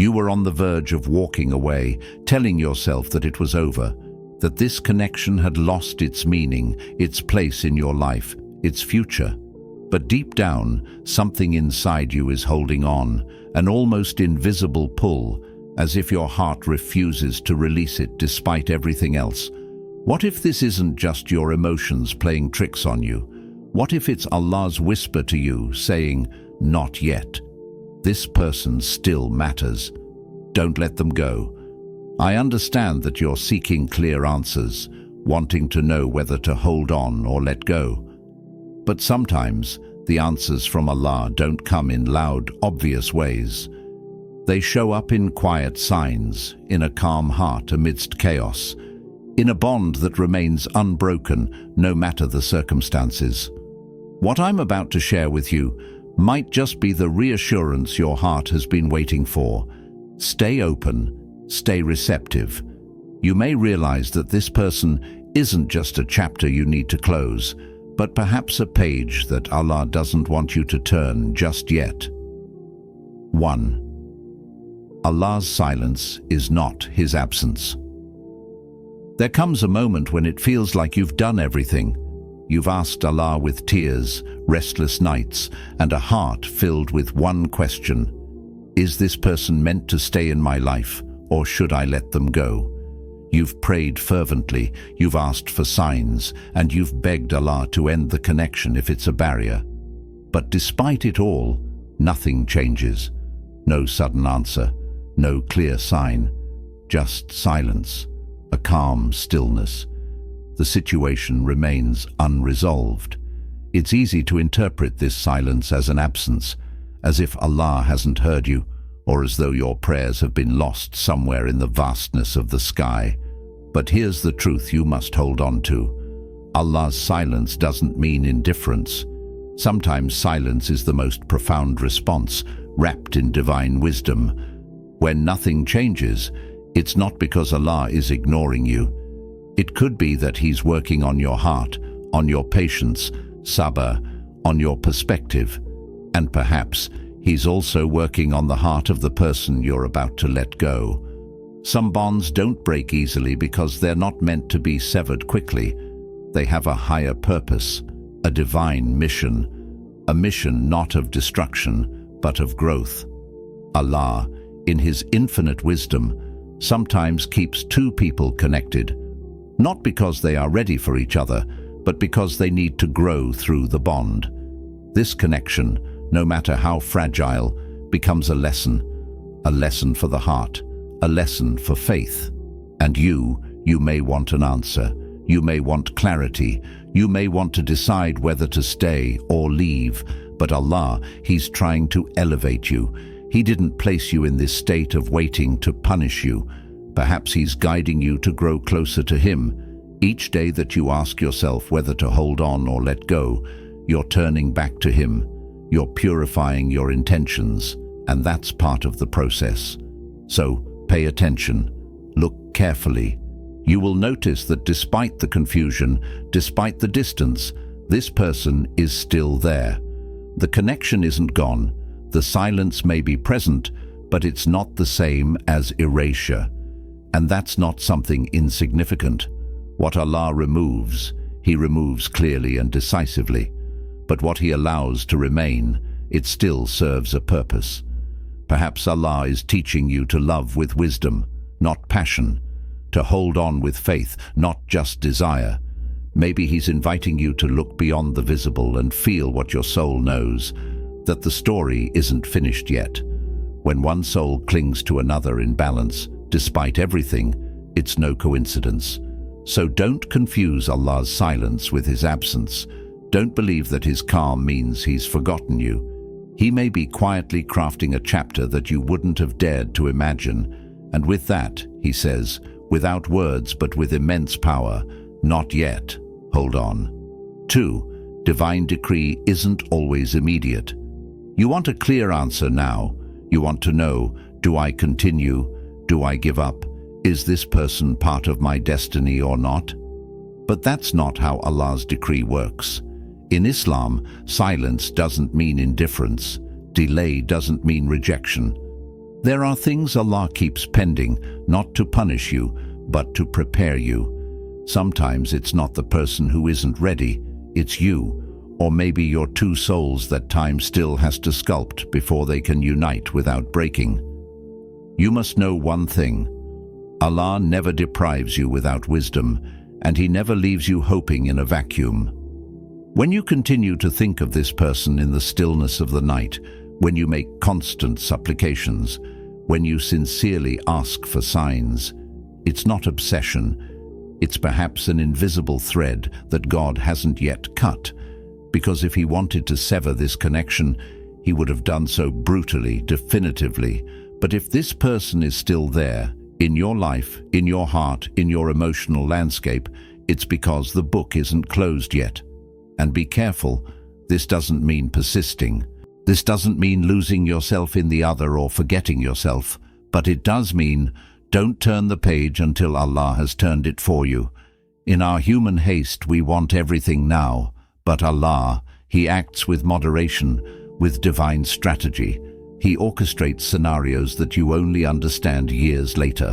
You were on the verge of walking away, telling yourself that it was over, that this connection had lost its meaning, its place in your life, its future. But deep down, something inside you is holding on, an almost invisible pull, as if your heart refuses to release it despite everything else. What if this isn't just your emotions playing tricks on you? What if it's Allah's whisper to you, saying, "Not yet. This person still matters. Don't let them go." I understand that you're seeking clear answers, wanting to know whether to hold on or let go. But sometimes the answers from Allah don't come in loud, obvious ways. They show up in quiet signs, in a calm heart amidst chaos, in a bond that remains unbroken no matter the circumstances. What I'm about to share with you might just be the reassurance your heart has been waiting for. Stay open, stay receptive. You may realize that this person isn't just a chapter you need to close, but perhaps a page that Allah doesn't want you to turn just yet. 1. Allah's silence is not His absence. There comes a moment when it feels like you've done everything. You've asked Allah with tears, restless nights, and a heart filled with one question: is this person meant to stay in my life, or should I let them go? You've prayed fervently, you've asked for signs, and you've begged Allah to end the connection if it's a barrier. But despite it all, nothing changes. No sudden answer, no clear sign, just silence, a calm stillness. The situation remains unresolved. It's easy to interpret this silence as an absence, as if Allah hasn't heard you, or as though your prayers have been lost somewhere in the vastness of the sky. But here's the truth you must hold on to. Allah's silence doesn't mean indifference. Sometimes silence is the most profound response, wrapped in divine wisdom. When nothing changes, it's not because Allah is ignoring you. It could be that He's working on your heart, on your patience, Sabr, on your perspective, and perhaps He's also working on the heart of the person you're about to let go. Some bonds don't break easily because they're not meant to be severed quickly. They have a higher purpose, a divine mission, a mission not of destruction, but of growth. Allah, in His infinite wisdom, sometimes keeps two people connected, not because they are ready for each other, but because they need to grow through the bond. This connection, no matter how fragile, becomes a lesson for the heart, a lesson for faith. And you may want an answer, you may want clarity, you may want to decide whether to stay or leave, but Allah, He's trying to elevate you. He didn't place you in this state of waiting to punish you. Perhaps He's guiding you to grow closer to Him. Each day that you ask yourself whether to hold on or let go, you're turning back to Him. You're purifying your intentions, and that's part of the process. So pay attention. Look carefully. You will notice that despite the confusion, despite the distance, this person is still there. The connection isn't gone. The silence may be present, but it's not the same as erasure. And that's not something insignificant. What Allah removes, He removes clearly and decisively. But what He allows to remain, it still serves a purpose. Perhaps Allah is teaching you to love with wisdom, not passion, to hold on with faith, not just desire. Maybe He's inviting you to look beyond the visible and feel what your soul knows, that the story isn't finished yet. When one soul clings to another in balance, despite everything, it's no coincidence. So don't confuse Allah's silence with His absence. Don't believe that His calm means He's forgotten you. He may be quietly crafting a chapter that you wouldn't have dared to imagine. And with that, He says, without words but with immense power, not yet, hold on. 2. Divine decree isn't always immediate. You want a clear answer now. You want to know, do I continue? Do I give up? Is this person part of my destiny or not? But that's not how Allah's decree works. In Islam, silence doesn't mean indifference. Delay doesn't mean rejection. There are things Allah keeps pending, not to punish you, but to prepare you. Sometimes it's not the person who isn't ready, it's you, or maybe your two souls that time still has to sculpt before they can unite without breaking. You must know one thing: Allah never deprives you without wisdom, and He never leaves you hoping in a vacuum. When you continue to think of this person in the stillness of the night, when you make constant supplications, when you sincerely ask for signs, it's not obsession. It's perhaps an invisible thread that God hasn't yet cut, because if He wanted to sever this connection, He would have done so brutally, definitively. But if this person is still there, in your life, in your heart, in your emotional landscape, it's because the book isn't closed yet. And be careful, this doesn't mean persisting. This doesn't mean losing yourself in the other or forgetting yourself, but it does mean don't turn the page until Allah has turned it for you. In our human haste, we want everything now, but Allah, He acts with moderation, with divine strategy. He orchestrates scenarios that you only understand years later.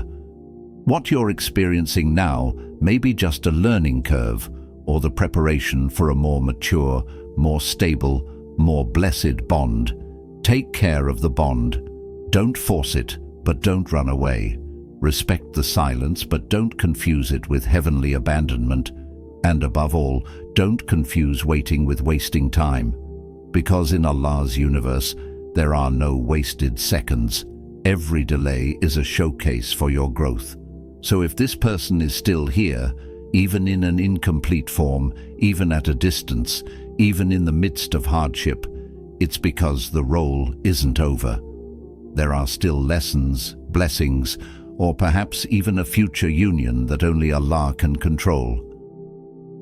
What you're experiencing now may be just a learning curve, or the preparation for a more mature, more stable, more blessed bond. Take care of the bond. Don't force it, but don't run away. Respect the silence, but don't confuse it with heavenly abandonment. And above all, don't confuse waiting with wasting time. Because in Allah's universe, there are no wasted seconds. Every delay is a showcase for your growth. So if this person is still here, even in an incomplete form, even at a distance, even in the midst of hardship, it's because the role isn't over. There are still lessons, blessings, or perhaps even a future union that only Allah can control.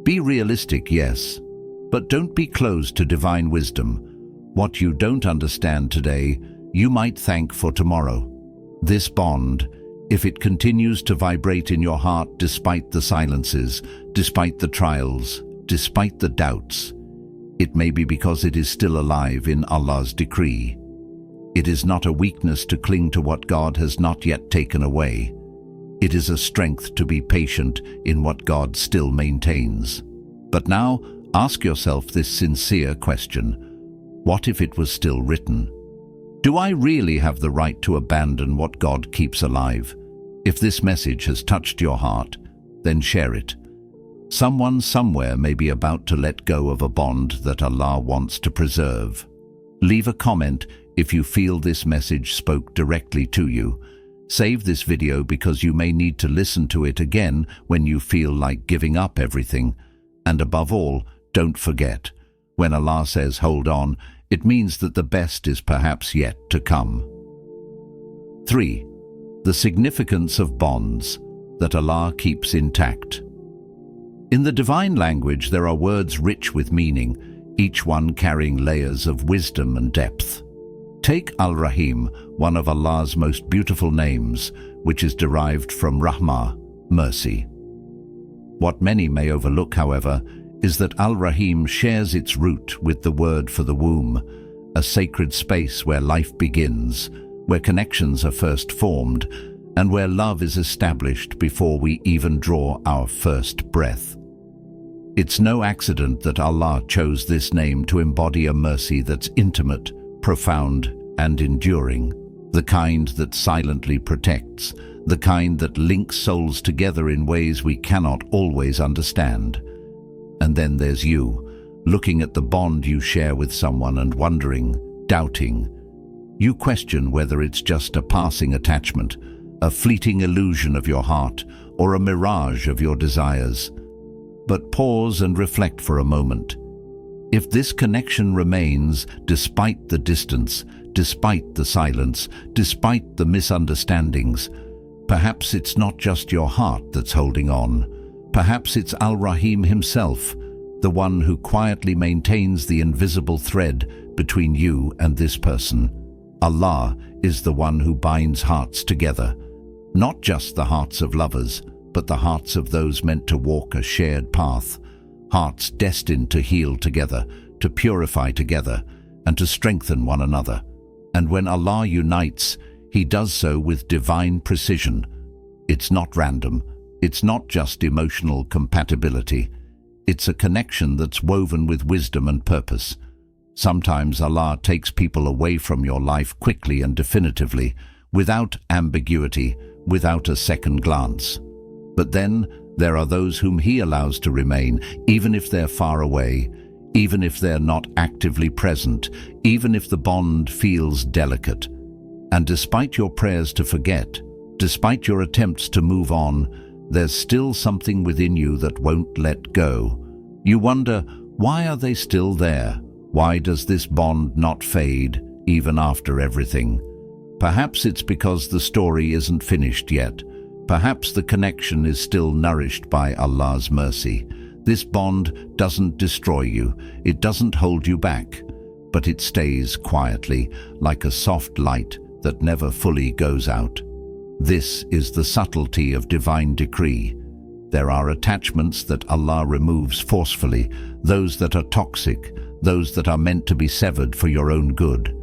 Be realistic, yes, but don't be closed to divine wisdom. What you don't understand today, you might thank for tomorrow. This bond, if it continues to vibrate in your heart despite the silences, despite the trials, despite the doubts, it may be because it is still alive in Allah's decree. It is not a weakness to cling to what God has not yet taken away. It is a strength to be patient in what God still maintains. But now, ask yourself this sincere question: what if it was still written? Do I really have the right to abandon what God keeps alive? If this message has touched your heart, then share it. Someone somewhere may be about to let go of a bond that Allah wants to preserve. Leave a comment if you feel this message spoke directly to you. Save this video because you may need to listen to it again when you feel like giving up everything. And above all, don't forget, when Allah says hold on, it means that the best is perhaps yet to come. 3. The significance of bonds that Allah keeps intact. In the divine language, there are words rich with meaning, each one carrying layers of wisdom and depth. Take Al-Rahim, one of Allah's most beautiful names, which is derived from Rahmah, mercy. What many may overlook, however, is that Al-Rahim shares its root with the word for the womb, a sacred space where life begins, where connections are first formed, and where love is established before we even draw our first breath. It's no accident that Allah chose this name to embody a mercy that's intimate, profound, and enduring, the kind that silently protects, the kind that links souls together in ways we cannot always understand. And then there's you, looking at the bond you share with someone and wondering, doubting. You question whether it's just a passing attachment, a fleeting illusion of your heart, or a mirage of your desires. But pause and reflect for a moment. If this connection remains despite the distance, despite the silence, despite the misunderstandings, perhaps it's not just your heart that's holding on. Perhaps it's Al-Rahim himself, the one who quietly maintains the invisible thread between you and this person. Allah is the one who binds hearts together, not just the hearts of lovers, but the hearts of those meant to walk a shared path, hearts destined to heal together, to purify together, and to strengthen one another. And when Allah unites, He does so with divine precision. It's not random. It's not just emotional compatibility. It's a connection that's woven with wisdom and purpose. Sometimes Allah takes people away from your life quickly and definitively, without ambiguity, without a second glance. But then there are those whom He allows to remain, even if they're far away, even if they're not actively present, even if the bond feels delicate. And despite your prayers to forget, despite your attempts to move on, there's still something within you that won't let go. You wonder, why are they still there? Why does this bond not fade, even after everything? Perhaps it's because the story isn't finished yet. Perhaps the connection is still nourished by Allah's mercy. This bond doesn't destroy you, it doesn't hold you back, but it stays quietly, like a soft light that never fully goes out. This is the subtlety of divine decree. There are attachments that Allah removes forcefully, those that are toxic, those that are meant to be severed for your own good.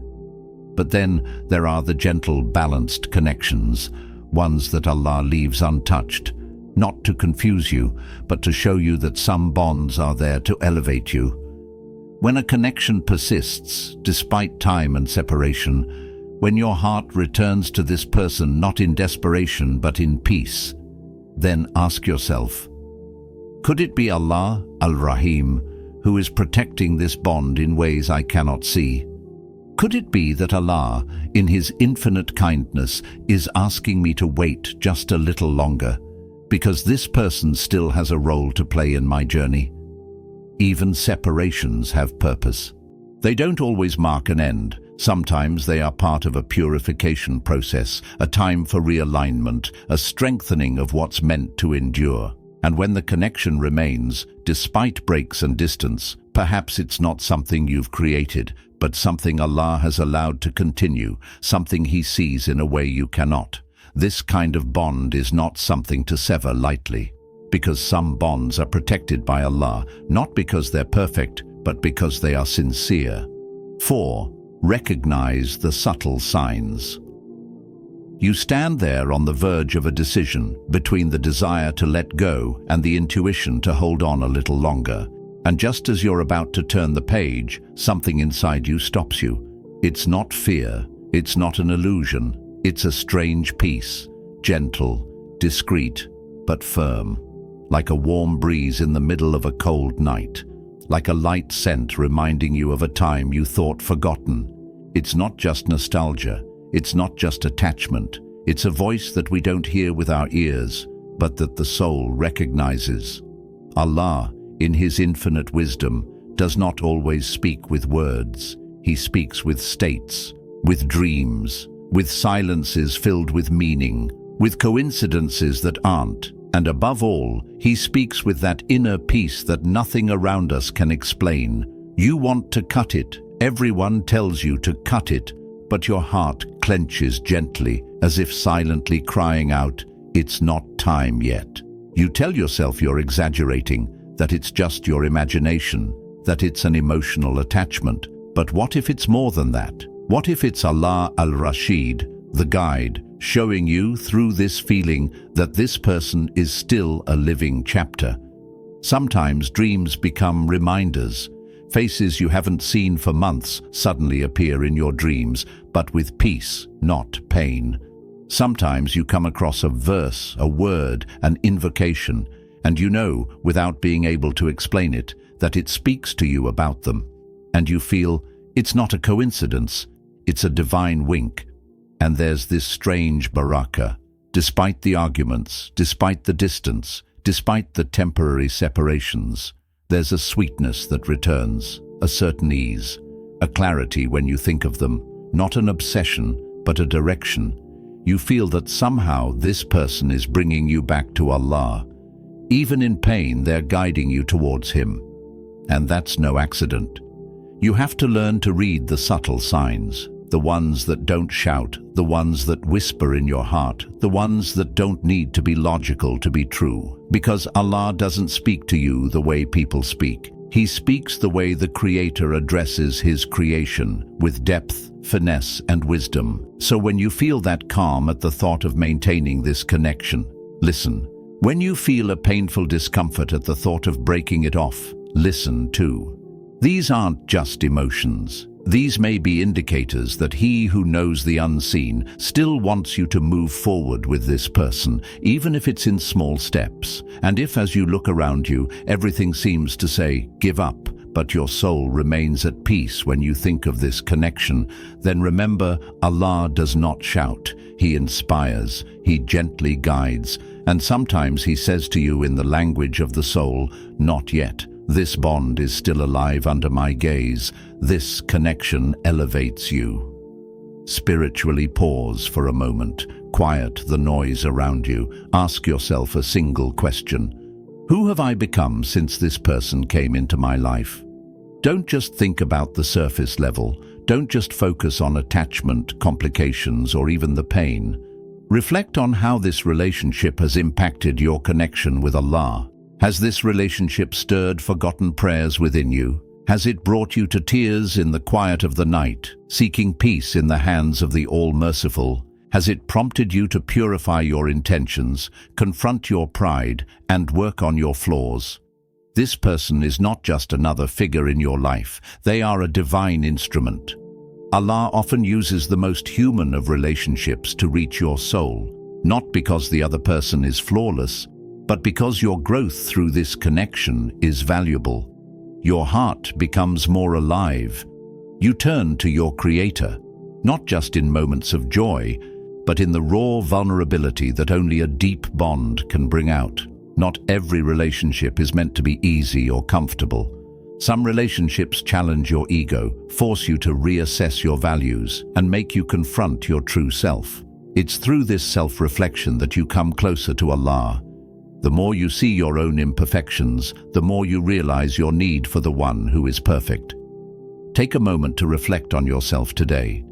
But then there are the gentle, balanced connections, ones that Allah leaves untouched, not to confuse you, but to show you that some bonds are there to elevate you. When a connection persists, despite time and separation, when your heart returns to this person not in desperation but in peace, then ask yourself, could it be Allah, Al-Rahim, who is protecting this bond in ways I cannot see? Could it be that Allah, in His infinite kindness, is asking me to wait just a little longer, because this person still has a role to play in my journey? Even separations have purpose. They don't always mark an end. Sometimes they are part of a purification process, a time for realignment, a strengthening of what's meant to endure. And when the connection remains, despite breaks and distance, perhaps it's not something you've created, but something Allah has allowed to continue, something He sees in a way you cannot. This kind of bond is not something to sever lightly, because some bonds are protected by Allah, not because they're perfect, but because they are sincere. 4. Recognize the subtle signs. You stand there on the verge of a decision, between the desire to let go and the intuition to hold on a little longer. And just as you're about to turn the page, something inside you stops you. It's not fear, it's not an illusion, it's a strange peace, gentle, discreet, but firm, like a warm breeze in the middle of a cold night, like a light scent reminding you of a time you thought forgotten. It's not just nostalgia, it's not just attachment, it's a voice that we don't hear with our ears, but that the soul recognizes. Allah, in His infinite wisdom, does not always speak with words. He speaks with states, with dreams, with silences filled with meaning, with coincidences that aren't. And above all, He speaks with that inner peace that nothing around us can explain. You want to cut it. Everyone tells you to cut it, but your heart clenches gently, as if silently crying out, "It's not time yet." You tell yourself you're exaggerating, that it's just your imagination, that it's an emotional attachment. But what if it's more than that? What if it's Allah al-Rashid, the guide, showing you through this feeling that this person is still a living chapter? Sometimes dreams become reminders. Faces you haven't seen for months suddenly appear in your dreams, but with peace, not pain. Sometimes you come across a verse, a word, an invocation, and you know, without being able to explain it, that it speaks to you about them. And you feel, it's not a coincidence, it's a divine wink. And there's this strange barakah. Despite the arguments, despite the distance, despite the temporary separations, there's a sweetness that returns, a certain ease, a clarity when you think of them, not an obsession, but a direction. You feel that somehow this person is bringing you back to Allah. Even in pain, they're guiding you towards Him. And that's no accident. You have to learn to read the subtle signs, the ones that don't shout, the ones that whisper in your heart, the ones that don't need to be logical to be true. Because Allah doesn't speak to you the way people speak. He speaks the way the Creator addresses His creation, with depth, finesse, and wisdom. So when you feel that calm at the thought of maintaining this connection, listen. When you feel a painful discomfort at the thought of breaking it off, listen too. These aren't just emotions. These may be indicators that He who knows the unseen still wants you to move forward with this person, even if it's in small steps. And if, as you look around you, everything seems to say, give up, but your soul remains at peace when you think of this connection, then remember, Allah does not shout. He inspires, He gently guides, and sometimes He says to you in the language of the soul, not yet. This bond is still alive under my gaze. This connection elevates you. Spiritually pause for a moment. Quiet the noise around you. Ask yourself a single question. Who have I become since this person came into my life? Don't just think about the surface level. Don't just focus on attachment, complications, or even the pain. Reflect on how this relationship has impacted your connection with Allah. Has this relationship stirred forgotten prayers within you? Has it brought you to tears in the quiet of the night, seeking peace in the hands of the All-Merciful? Has it prompted you to purify your intentions, confront your pride, and work on your flaws? This person is not just another figure in your life. They are a divine instrument. Allah often uses the most human of relationships to reach your soul, not because the other person is flawless, but because your growth through this connection is valuable. Your heart becomes more alive. You turn to your Creator, not just in moments of joy, but in the raw vulnerability that only a deep bond can bring out. Not every relationship is meant to be easy or comfortable. Some relationships challenge your ego, force you to reassess your values, and make you confront your true self. It's through this self-reflection that you come closer to Allah. The more you see your own imperfections, the more you realize your need for the one who is perfect. Take a moment to reflect on yourself today.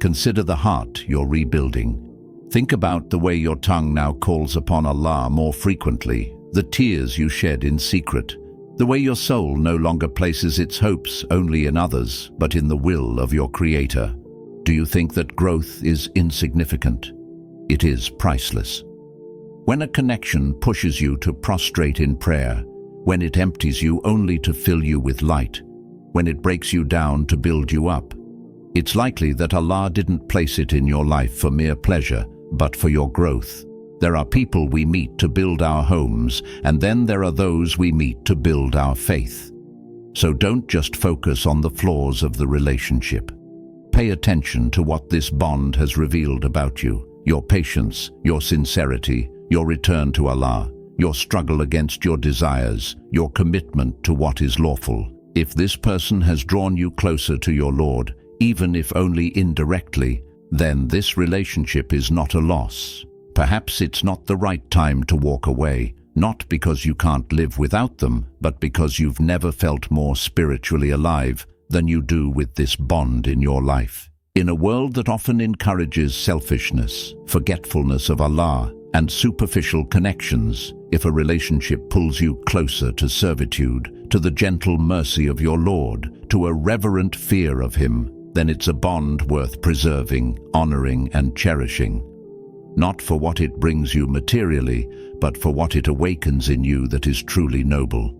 Consider the heart you're rebuilding. Think about the way your tongue now calls upon Allah more frequently, the tears you shed in secret, the way your soul no longer places its hopes only in others, but in the will of your Creator. Do you think that growth is insignificant? It is priceless. When a connection pushes you to prostrate in prayer, when it empties you only to fill you with light, when it breaks you down to build you up, it's likely that Allah didn't place it in your life for mere pleasure, but for your growth. There are people we meet to build our homes, and then there are those we meet to build our faith. So don't just focus on the flaws of the relationship. Pay attention to what this bond has revealed about you, your patience, your sincerity, your return to Allah, your struggle against your desires, your commitment to what is lawful. If this person has drawn you closer to your Lord, even if only indirectly, then this relationship is not a loss. Perhaps it's not the right time to walk away, not because you can't live without them, but because you've never felt more spiritually alive than you do with this bond in your life. In a world that often encourages selfishness, forgetfulness of Allah, and superficial connections, if a relationship pulls you closer to servitude, to the gentle mercy of your Lord, to a reverent fear of Him, then it's a bond worth preserving, honoring, and cherishing. Not for what it brings you materially, but for what it awakens in you that is truly noble.